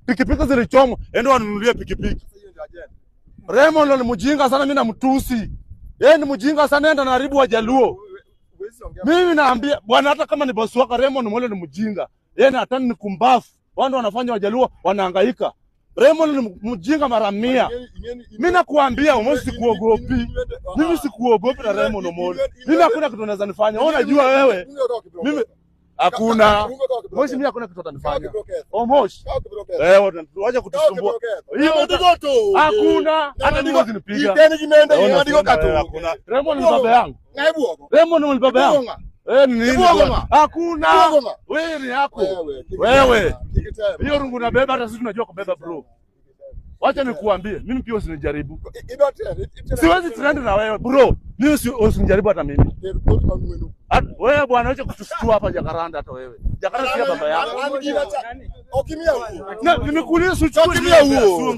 Pikipiki zilichomwa, ende wanunulie pikipiki. Raymond ni mjinga sana, mimi namtusi. Yeye ni mjinga sana, enda naharibu Wajaluo. Mimi naambia bwana, hata kama ni bosi wako Raymond Omolo ni mjinga. Yeye hata ni kumbafu. Wao wanafanya Wajaluo wanahangaika. Raymond ni mjinga mara 100. Mimi nakuambia usikuogopi. Mimi sikuogopi na Raymond Omolo. Mimi hakuna kitu naweza nifanya. Wewe unajua wewe. Mimi hakuna. Moshi mimi hakuna kitu atanifanya. Moshi. Waje kutusumbua. Hiyo ndoto. Hakuna. Hata mimi usinipiga. Kiteni kimeenda hiyo kato. Hakuna. Raymond ni baba yangu. Naibu wako. Raymond ni baba yangu. Ni nini? Hakuna. Wewe ni yako. Wewe. Hiyo rungu na beba, hata sisi tunajua kubeba bro. Wacha nikuambie, mimi pia usinijaribu. Siwezi trend na wewe bro. Mimi usinijaribu hata mimi. Wewe bwana, acha kutushtua hapa Jakaranda hata wewe. Jakaranda si baba yako. Okimia huo. Na nimekuuliza usichukue huo.